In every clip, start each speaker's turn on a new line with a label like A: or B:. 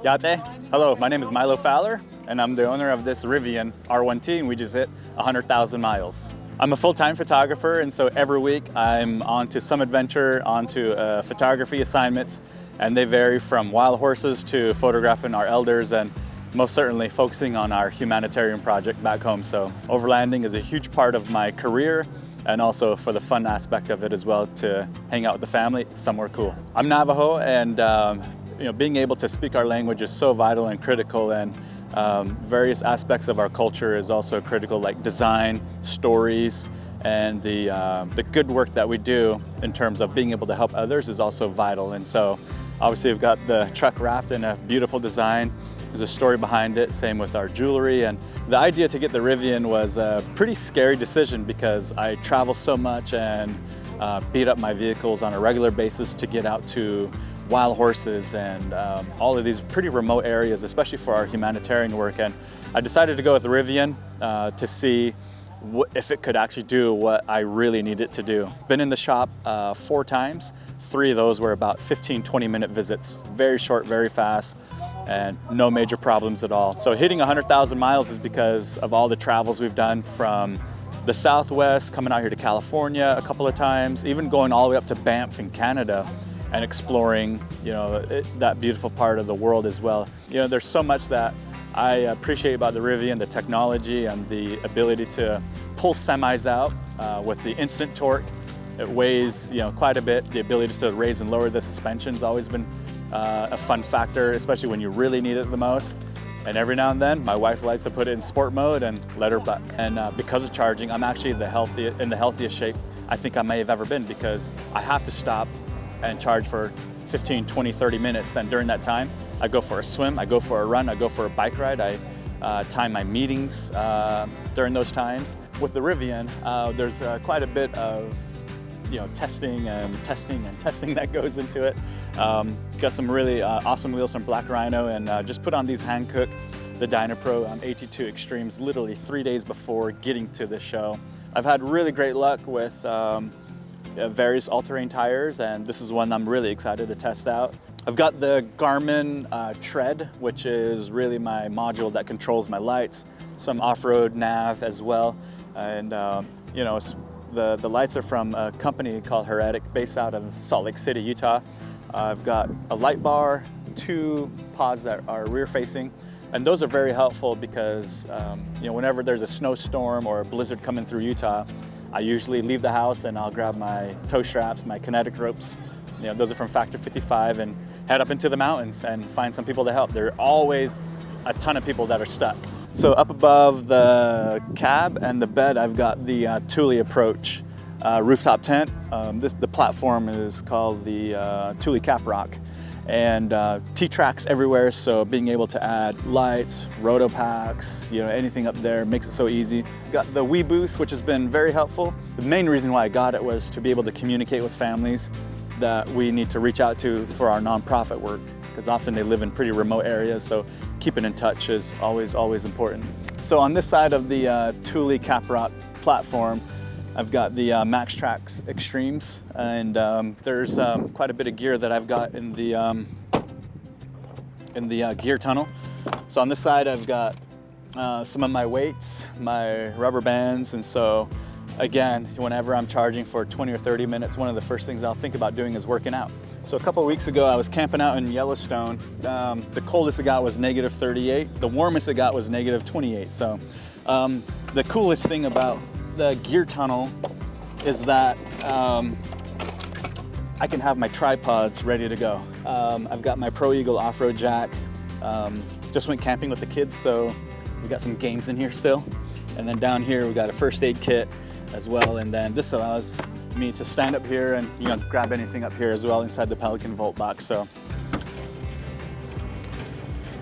A: Yate. Hello, my name is Mylo Fowler, and I'm the owner of this Rivian R1T, and we just hit 100,000 miles. I'm a full-time photographer, and so every week I'm on to some adventure, onto photography assignments, and they vary from wild horses to photographing our elders, and most certainly focusing on our humanitarian project back home. So overlanding is a huge part of my career, and also for the fun aspect of it as well, to hang out with the family somewhere cool. I'm Navajo, and being able to speak our language is so vital and critical, and various aspects of our culture is also critical, like design, stories, and the good work that we do in terms of being able to help others is also vital. And so obviously we've got the truck wrapped in a beautiful design. There's a story behind it, same with our jewelry. And the idea to get the Rivian was a pretty scary decision because I travel so much and beat up my vehicles on a regular basis to get out to wild horses and all of these pretty remote areas, especially for our humanitarian work. And I decided to go with the Rivian to see if it could actually do what I really need it to do. Been in the shop 4 times. 3 of those were about 15-20 minute visits. Very short, very fast, and no major problems at all. So hitting 100,000 miles is because of all the travels we've done from the Southwest, coming out here to California a couple of times, even going all the way up to Banff in Canada and exploring, that beautiful part of the world as well. There's so much that I appreciate about the Rivian, the technology and the ability to pull semis out with the instant torque. It weighs, quite a bit. The ability to raise and lower the suspension's always been a fun factor, especially when you really need it the most. And every now and then, my wife likes to put it in sport mode and let her buck. And because of charging, I'm actually in the healthiest shape I think I may have ever been, because I have to stop and charge for 15, 20, 30 minutes. And during that time, I go for a swim, I go for a run, I go for a bike ride. I time my meetings during those times. With the Rivian, there's quite a bit of testing that goes into it. Got some really awesome wheels from Black Rhino, and just put on these Hankook, the Dynapro AT2 Extremes, literally 3 days before getting to this show. I've had really great luck with various all-terrain tires, and this is one I'm really excited to test out. I've got the Garmin Tread, which is really my module that controls my lights, some off-road nav as well, and the lights are from a company called Heretic, based out of Salt Lake City, Utah. I've got a light bar, 2 pods that are rear-facing, and those are very helpful because whenever there's a snowstorm or a blizzard coming through Utah, I usually leave the house and I'll grab my tow straps, my kinetic ropes. Those are from Factor 55, and head up into the mountains and find some people to help. There are always a ton of people that are stuck. So up above the cab and the bed, I've got the Thule Approach rooftop tent. The platform is called the Thule Caprock, and T-tracks everywhere, so being able to add lights, roto packs, anything up there makes it so easy. Got the Wii Boost, which has been very helpful. The main reason why I got it was to be able to communicate with families that we need to reach out to for our nonprofit work, because often they live in pretty remote areas, so keeping in touch is always important. So on this side of the Thule Caprock platform, I've got the MaxTrax Extremes, and there's quite a bit of gear that I've got in the gear tunnel. So on this side, I've got some of my weights, my rubber bands, and so again, whenever I'm charging for 20 or 30 minutes, one of the first things I'll think about doing is working out. So a couple of weeks ago, I was camping out in Yellowstone. The coldest it got was -38. The warmest it got was -28. So the coolest thing about the gear tunnel is that I can have my tripods ready to go. I've got my Pro Eagle off-road jack. Just went camping with the kids, so we got some games in here still. And then down here we got a first aid kit as well, and then this allows me to stand up here and grab anything up here as well inside the Pelican Volt box. So,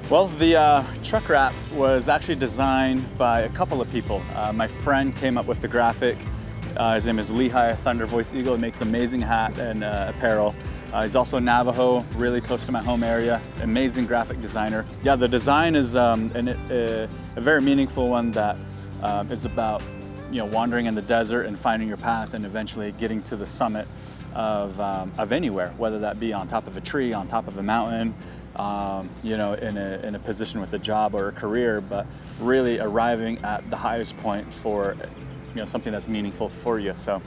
A: well, the truck wrap was actually designed by a couple of people. My friend came up with the graphic. His name is Lehigh Thunder Voice Eagle. He makes amazing hat and apparel. He's also Navajo, really close to my home area. Amazing graphic designer. Yeah, the design is a very meaningful one that is about wandering in the desert and finding your path and eventually getting to the summit of anywhere, whether that be on top of a tree, on top of a mountain, you know, in a position with a job or a career, but really arriving at the highest point for, you know, something that's meaningful for you. So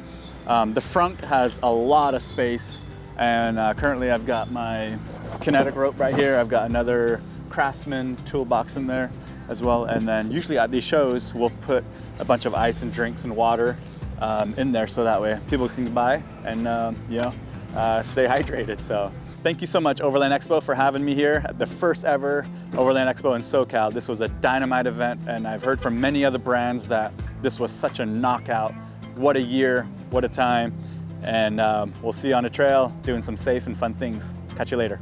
A: the front has a lot of space, and currently I've got my kinetic rope right here. I've got another Craftsman toolbox in there as well, and then usually at these shows we'll put a bunch of ice and drinks and water in there, so that way people can buy and you know, stay hydrated. So thank you so much, Overland Expo, for having me here at the first ever Overland Expo in SoCal. This was a dynamite event, and I've heard from many other brands that this was such a knockout. What a year, what a time. And we'll see you on the trail doing some safe and fun things. Catch you later.